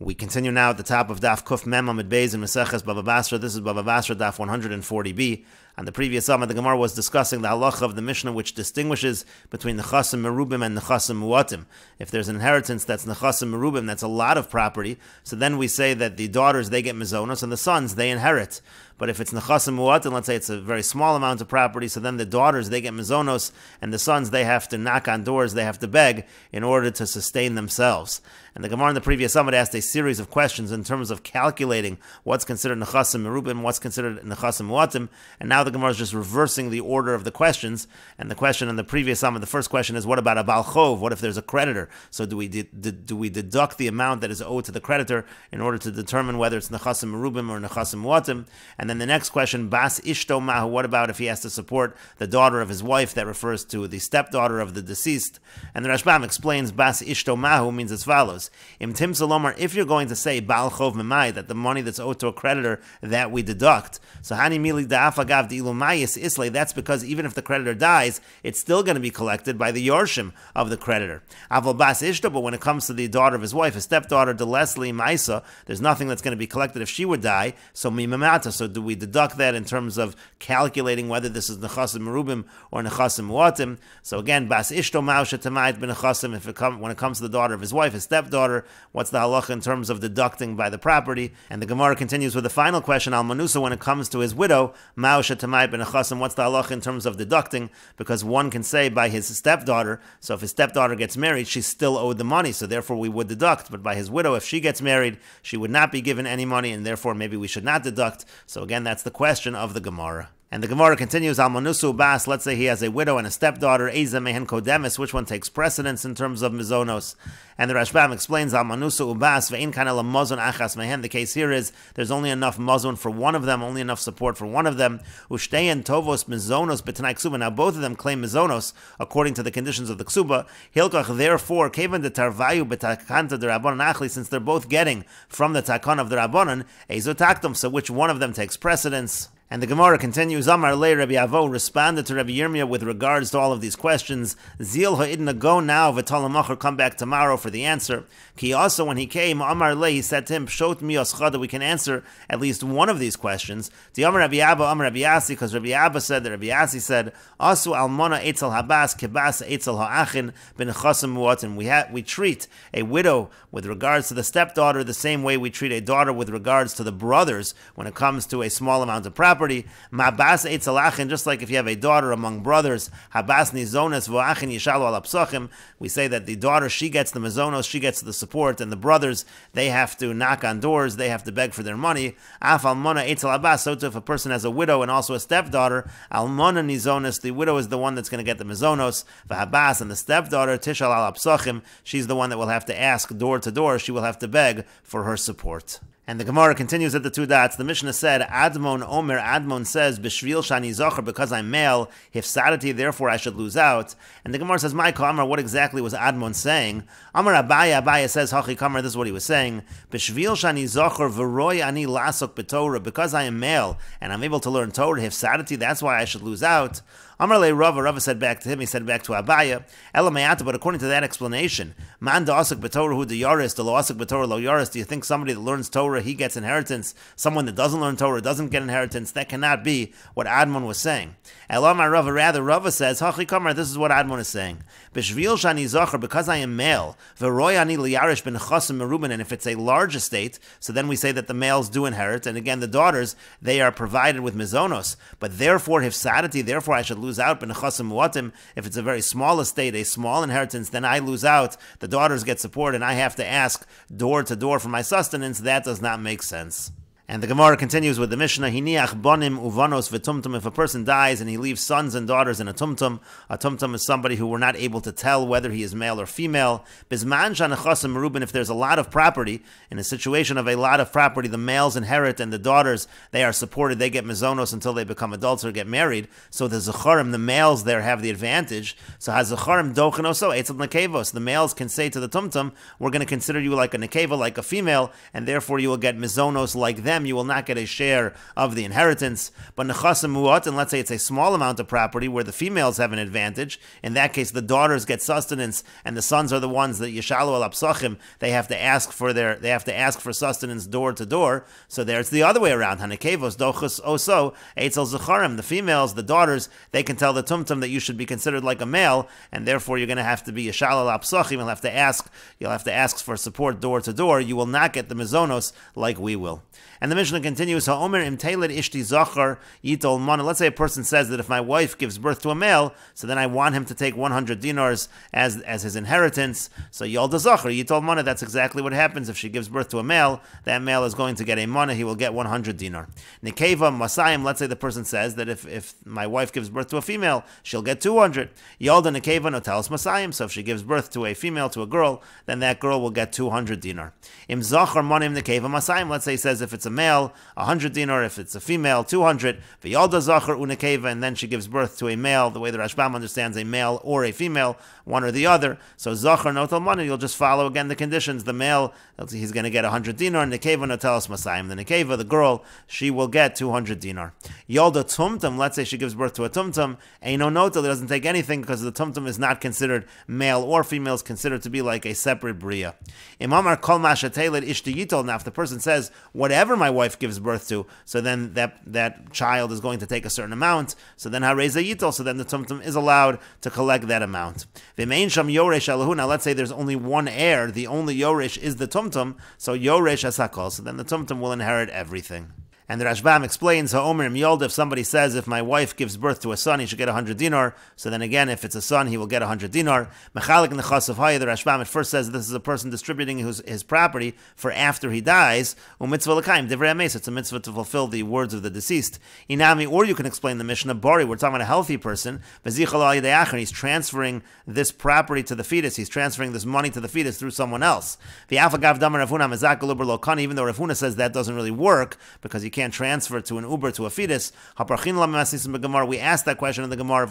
We continue now at the top of Daf Kuf Mem Amid Beis in Meseches Bava Basra. This is Bava Basra Daf 140b. On the previous Amid, the Gemara was discussing the halacha of the Mishnah, which distinguishes between Nechasim Merubim and Nechasim Muatim. If there's an inheritance that's Nechasim Merubim, that's a lot of property, so then we say that the daughters, they get Mizonos, and the sons, they inherit. But if it's Nechasim Muatim, let's say it's a very small amount of property, so then the daughters, they get Mizonos, and the sons, they have to knock on doors, they have to beg in order to sustain themselves. And the Gemara in the previous Amid asked a series of questions in terms of calculating what's considered Nechasim Merubim, what's considered Nechasim Muatim, and now the Gemara is just reversing the order of the questions. And the question in the previous Amid, the first question is, what about a Baal Chov? What if there's a creditor? So do we deduct the amount that is owed to the creditor in order to determine whether it's Nechasim Merubim or Nechasim Muatim? And then the next question, Bas Ishto Mahu, what about if he has to support the daughter of his wife? That refers to the stepdaughter of the deceased. And the Rashbam explains Bas Ishto Mahu means as follows. Im Tim Salomar, if you're going to say Baal Chov Memai, that the money that's owed to a creditor, that we deduct. So Hani Mili Da'afagav Di'ilumayis Islay, that's because even if the creditor dies, it's still going to be collected by the Yorshim of the creditor. Aval Bas Ishto, but when it comes to the daughter of his wife, his stepdaughter, Delesli Maisa, there's nothing that's going to be collected if she would die. So Mimamata, so do we deduct that in terms of calculating whether this is Nechasim Merubim or Nechasim Muatim? So again, Bas Ishto Ma'u Shetamayit Ben Nechasim, when it comes to the daughter of his wife, his stepdaughter, what's the halacha in terms of deducting by the property? And the Gemara continues with the final question, Al Manusa, when it comes to his widow, Ma'u Shetamayit Ben Nechasim, what's the halacha in terms of deducting? Because one can say by his stepdaughter, so if his stepdaughter gets married, she's still owed the money, so therefore we would deduct. But by his widow, if she gets married, she would not be given any money, and therefore maybe we should not deduct. So again, that's the question of the Gemara. And the Gemara continues, Al Manusu Bas, let's say he has a widow and a stepdaughter, Eza Mehen Kodemis, which one takes precedence in terms of Mizonos? And the Rashbam explains, Al Manusu Ubas, Ve'in Kana La Mozon Achas Mehen, the case here is, there's only enough Mozon for one of them, only enough support for one of them, Ushteyen Tovos Mizonos B'Tanai Ksuba, now both of them claim Mizonos, according to the conditions of the Ksuba, Hilkach, therefore, Kevan de Tarvayu B'Takanta de Rabbanan Achli, since they're both getting from the Takon of the Rabbanan, Ezo Taktum, so which one of them takes precedence? And the Gemara continues, Amar Le Rabbi Avo responded to Rabbi Yirmiyah with regards to all of these questions. Zil ha'idna, go now, v'talamachar, come back tomorrow for the answer. Ki also, when he came, Amar Le, he said to him, Pshot mi oschada, we can answer at least one of these questions. Di Amar Rabbi Abba, Amar Rabbi Yasi, because Rabbi Abba said that Rabbi Yasi said, Asu almona etzel habas, kebas etzel ha'achin, ben chasim muatin. We treat a widow with regards to the stepdaughter the same way we treat a daughter with regards to the brothers when it comes to a small amount of property. Mabas etzelachin, just like if you have a daughter among brothers, habas nizones v'achin yishalu al apsachim, we say that the daughter, she gets the mizonos, she gets the support, and the brothers, they have to knock on doors, they have to beg for their money. Af almona etzel habas, so too if a person has a widow and also a stepdaughter, almona nizones, the widow is the one that's going to get the mizonos, v'habas, and the stepdaughter, tishal al apsachim, she's the one that will have to ask door to door, she will have to beg for her support. And the Gemara continues at the two dots. The Mishnah said, Admon Omer, Admon says, B'shvil shani zocher, because I'm male, hifsadati, therefore I should lose out. And the Gemara says, Maiko Amar, what exactly was Admon saying? Amar Abaya, Abaya says, Hachi Kamar, this is what he was saying. B'shvil shani zocher, v'roi ani lasok b'torah, because I am male, and I'm able to learn Torah, hifsadati, that's why I should lose out. Amar le Rava, Rava said back to him, he said back to Abaya, Elamayata, but according to that explanation, Man da'asik b'torah hu de'yaris, de lo asik b'torah lo yaris, do you think somebody that learns Torah, he gets inheritance, someone that doesn't learn Torah doesn't get inheritance? That cannot be what Admon was saying. Elamar Rava, rather, Rava says, Hachi Kamar, this is what Admon is saying. B'shvil shani zacher, because I am male, v'roi ani liyarish ben chasim merubin, and if it's a large estate, so then we say that the males do inherit, and again, the daughters, they are provided with mizonos, but therefore, hifsadati, therefore I should lose out ben chasim muatim. If it's a very small estate, a small inheritance, then I lose out, the daughters get support, and I have to ask door to door for my sustenance. That does not make sense. And the Gemara continues with the Mishnah, Hiniach bonim uvanos v'tumtum. If a person dies and he leaves sons and daughters in a tumtum is somebody who we're not able to tell whether he is male or female. Bizman shanachasim merubin, if there's a lot of property, in a situation of a lot of property, the males inherit and the daughters, they are supported, they get mizonos until they become adults or get married. So the zecharim, the males there have the advantage. So has zecharim dochenoso, etzel nekevos. The males can say to the tumtum, we're going to consider you like a nekeva, like a female, and therefore you will get mizonos like them. mehem, you will not get a share of the inheritance. But nechasim mu'at, and let's say it's a small amount of property where the females have an advantage. In that case, the daughters get sustenance, and the sons are the ones that yishalu al apsachim. They have to ask for sustenance door to door. So there, it's the other way around. Hanekevos dochus oso eitzel zecharim. The females, the daughters, they can tell the tumtum that you should be considered like a male, and therefore you're going to have to be yishalu al apsachim. You'll have to ask for support door to door. You will not get the mizonos like we will. And the Mishnah continues, Ha'omer im teiled ishti zachar yitol mana. Let's say a person says that if my wife gives birth to a male, so then I want him to take 100 dinars as his inheritance. So yolda zachar yitol mana, that's exactly what happens. If she gives birth to a male, that male is going to get a mana, he will get 100 dinar. Nekeva masayim, let's say the person says that if my wife gives birth to a female, she'll get 200. Yolda nekeva notalis masayim, so if she gives birth to a female, to a girl, then that girl will get 200 dinar. Im zachar manim nekeva masayim, let's say he says if it's a male, 100 dinar, if it's a female, 200. V'yalda zachar unekeva, and then she gives birth to a male, the way the Rashbam understands a male or a female, one or the other. So zachar notal mana, you'll just follow again the conditions. The male, he's going to get 100 dinar, nekeva notalis masayim. The nekeva, the girl, she will get 200 dinar. Yalda tumtum, let's say she gives birth to a tumtum, eino notal, it doesn't take anything because the tumtum is not considered male or female, is considered to be like a separate bria. Imamar kol mashateilet ishti yitol, now if the person says, whatever my wife gives birth to, so then that child is going to take a certain amount, so then hareza yitol, so then the tumtum is allowed to collect that amount. V'mein sham yoresh alahu, now let's say there's only one heir, the only yoresh is the tumtum, so yoresh asakol, so then the tumtum will inherit everything. And the Rashbam explains, Ha'omer im yolda, if somebody says, if my wife gives birth to a son, he should get 100 dinar. So then again, if it's a son, he will get 100 dinar. Mechalik in the Chas of Haya, the Rashbam at first says this is a person distributing his property for after he dies. U'mitzvah l'kaim, divrei ames, it's a mitzvah to fulfill the words of the deceased. Inami, or you can explain the Mishnah, Bari, we're talking about a healthy person. He's transferring this property to the fetus. He's transferring this money to the fetus through someone else. Even though Rav Huna says that doesn't really work, because he can't transfer to an uber to a fetus. We asked that question in the Gemara,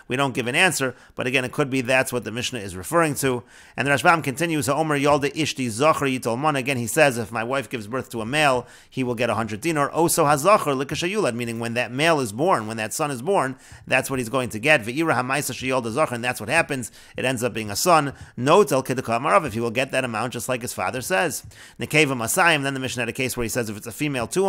we don't give an answer, but again, it could be that's what the Mishnah is referring to. And the Rashbam continues, Omer Yolda Ishti Zachar Yitol Mana. Again, he says, if my wife gives birth to a male, he will get 100 dinar. Oso HaZachar Likashayulad, meaning when that male is born, when that son is born, that's what he's going to get. Ve'ira HaMaisa Sheyolda Zachar, and that's what happens. It ends up being a son. Notel Kidakam, if he will get that amount just like his father says. Nekeva Masayim, then the Mishnah had a case where he says if it's a female, 200.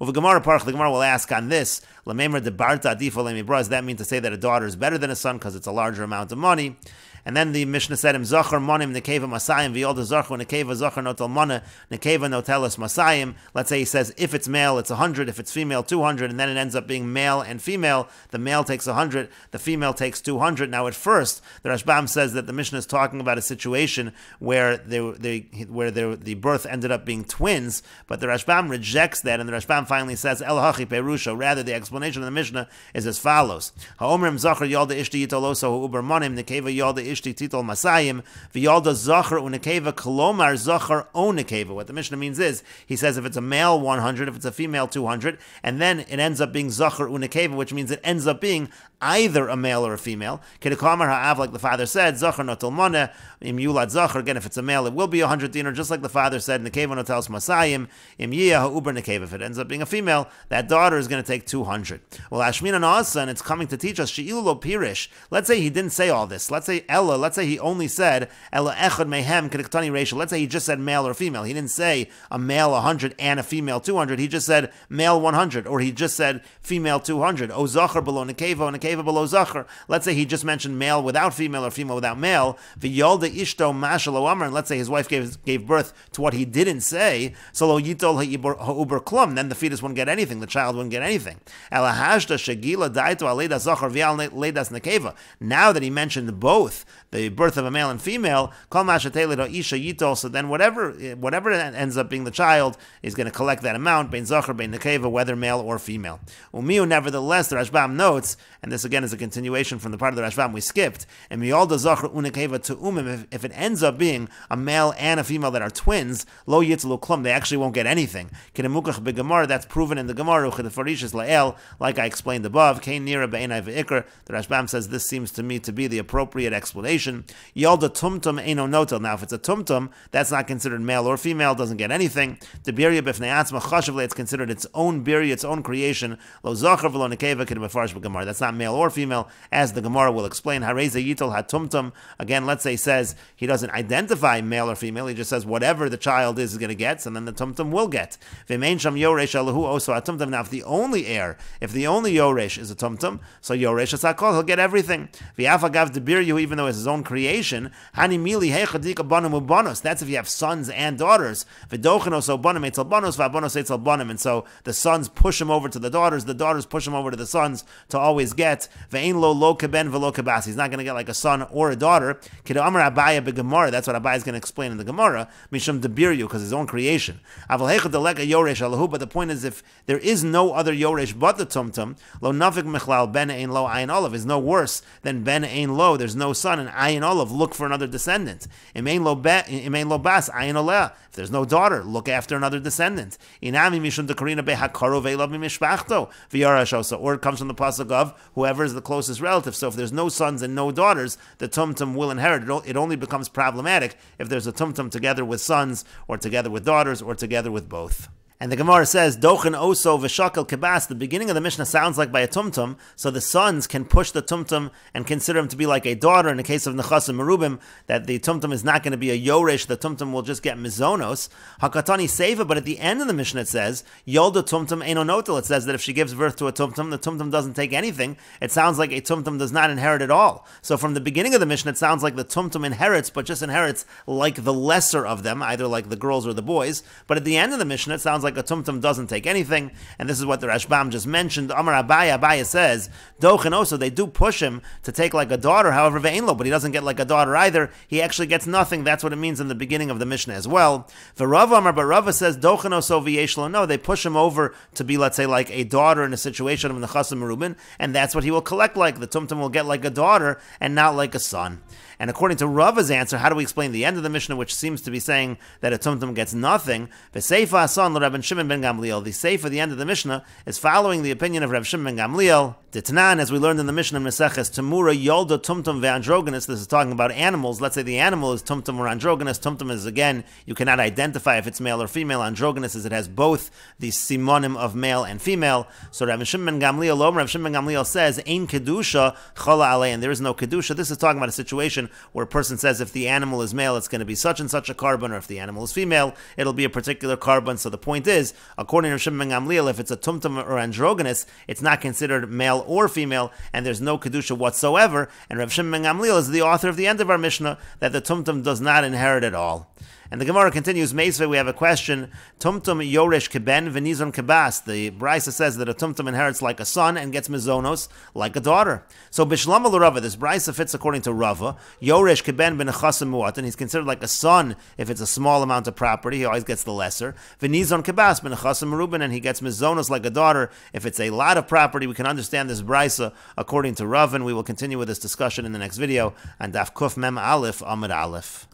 Over Gemara Parch, the Gemara will ask on this, Lamemer de Barta Adifo Lemibra, does that mean to say that a daughter is better than a son because it's a larger amount of money? And then the Mishnah said, Im Zachar Monim Nekeva Masayim, V'yolda Zachar Nekeva Zachar Notel Mana, Nekeva Notelis Masayim. Let's say he says, if it's male, it's 100, if it's female, 200, and then it ends up being male and female. The male takes 100, the female takes 200. Now at first, the Rashbam says that the Mishnah is talking about a situation where the birth ended up being twins, but the Rashbam rejects that, and the Rashbam finally says, El Hachi Perusha. Rather, the explanation of the Mishnah is as follows. Ha'omer Im Zachar Yolda Ishti Yitoloso Ha'uber Monim, Nekeva Yolda Ishti Titol Masayim, V'yolda Zachar Unekeva Kolomar Zachar Onekeva. What the Mishnah means is, he says if it's a male 100, if it's a female 200, and then it ends up being Zachar Unekeva, which means it ends up being either a male or a female. Kedekamar Ha'av, like the father said, Zachar Notel Mana, Im Yulad Zachar, again if it's a male it will be 100 dinar, just like the father said, Nekeva Notelis Masayim, Im Yiyah Ha'uber Nekeva. If it ends up being a female, that daughter is going to take 200. Well, Ashmina Na'asa, and it's coming to teach us, She'ilu Lo Pirish. Let's say he didn't say all this. Let's say Ella, let's say he only said Ella Echad Mehem Kedektani Ratio. Let's say he just said male or female. He didn't say a male 100 and a female 200. He just said male 100, or he just said female 200. O Zachar below Nekeva, or Nekeva below Zachar. Let's say he just mentioned male without female or female without male. V'yolda Ishto Mashalo Amar, and let's say his wife gave birth to what he didn't say. So Lo Yitol Ha'uber Klum, then the fetus wouldn't get anything, the child wouldn't get anything. Ela Hashda Shagila Daito Aleda Zachar V'al Ledas Nekeva. Now that he mentioned both the birth of a male and female, Kol Mashatele Isha Yitol, so then whatever ends up being the child is going to collect that amount, Bein Zachar, Bein Nekeva, whether male or female. Umiu, nevertheless, the Rashbam notes, and this again is a continuation from the part of the Rashbam we skipped, and Miyolda Zachar Unekeva to Umim, if it ends up being a male and a female that are twins, Lo Yitzlu Klum, they actually won't get anything. Kedemukach Begemar, that's proven in the Gemara, Uchedefarishis Lael, like I explained above, Kein Nira Be'enai Ve'ikr. The Rashbam says this seems to me to be the appropriate explanation explanation. Yolda tumtum eino notel. Now, if it's a tumtum, that's not considered male or female, doesn't get anything. The birya b'fnei atzma chashavle, it's considered its own birya, its own creation. Lo zachar v'lo nekeva k'd mefarsh b'gemara. That's not male or female, as the Gemara will explain. Hareze yitol hatumtum. Again, let's say he says he doesn't identify male or female, he just says whatever the child is going to get, and then the tumtum will get. V'mein sham yoresh alahu oso hatumtum. Now, if the only heir, if the only yoresh is a tumtum, so yoresh asakol, he'll get everything. V'afagav debiryu, even though it's his own creation, hani mili heichadika banum ubanos. That's if you have sons and daughters. V'dochenos obanim etzel banos v'abanos etzel banim. And so the sons push him over to the daughters push him over to the sons to always get. Ve'ein lo keben v'lo kabas. He's not going to get like a son or a daughter. Kido amar Abaya b'Gemara. That's what Abaya is going to explain in the Gemara. Mishum debiryu, because his own creation. Aval heichad deleka yoresh alahu. But the point is, if there is no other yoresh but the tumtum, lo nafik mechlal ben ein lo ayin olav is no worse than ben ein lo. There's no son, and ayin olav, look for another descendant. Im ein lo bas ayin oleh. If there's no daughter, look after another descendant. Inami mishum dekarina behakaro ve'elav mimishpachto v'yarashosa. Or it comes from the pasuk of whoever is the closest relative. So if there's no sons and no daughters, the tumtum will inherit. It only becomes problematic if there's a tumtum together with sons, or together with daughters, or together with both. And the Gemara says, Dochen oso v'shakel kebas. The beginning of the Mishnah sounds like by a tumtum, so the sons can push the tumtum and consider him to be like a daughter. In the case of Nechas and Merubim, that the tumtum is not going to be a yoresh, the tumtum will just get mizonos. Hakatani seva, but at the end of the Mishnah it says, Yolda tumtum eino notel. It says that if she gives birth to a tumtum, the tumtum doesn't take anything. It sounds like a tumtum does not inherit at all. So from the beginning of the Mishnah, it sounds like the tumtum inherits, but just inherits like the lesser of them, either like the girls or the boys. But at the end of the Mishnah, it sounds like a tumtum doesn't take anything, and this is what the Rashbam just mentioned. Amar Abaya says, Dochen also, they do push him to take like a daughter, however, ve'enlo, but he doesn't get like a daughter either. He actually gets nothing. That's what it means in the beginning of the Mishnah as well. V'Rava Amar, but Rava says, Dochen also v'yeshlo. No, they push him over to be, let's say, like a daughter in a situation of Nechas and Merubin, and that's what he will collect like. The tumtum will get like a daughter and not like a son. And according to Rava's answer, how do we explain the end of the Mishnah, which seems to be saying that a tumtum gets nothing? The Seifa Hasan l'Rabban Shimon ben Gamliel. The Seifa, the end of the Mishnah, is following the opinion of Reb Shimon ben Gamliel. D'Tanan, as we learned in the Mishnah Meseches, Tamura Yolda Tumtum ve'androgonus. This is talking about animals. Let's say the animal is tumtum or androgonus. Tumtum is, again, you cannot identify if it's male or female. Androgonus is it has both the simonim of male and female. So Reb Shimon ben Gamliel, Reb Shimon ben Gamliel says, Ein kedusha chala alei, and there is no kedusha. This is talking about a situation where a person says if the animal is male, it's going to be such and such a carbon, or if the animal is female, it'll be a particular carbon. So the point is, according to Shimon ben Gamliel, if it's a tumtum or androgynous, it's not considered male or female, and there's no kedusha whatsoever. And Rav Shimon ben Gamliel is the author of the end of our Mishnah, that the tumtum does not inherit at all. And the Gemara continues, Meisvei, we have a question. Tumtum yoresh keben v'nizon kebas. The Brisa says that a tumtum inherits like a son and gets mizonos like a daughter. So bishlam Rava, this Brisa fits according to Rava. Yoresh keben b'nechasim mu'atan. He's considered like a son if it's a small amount of property. He always gets the lesser. V'nizon kebas b'nechasim merubin, and he gets mizonos like a daughter if it's a lot of property. We can understand this Brisa according to Rava, and we will continue with this discussion in the next video on Daf Kuf Mem Aleph Amud Aleph.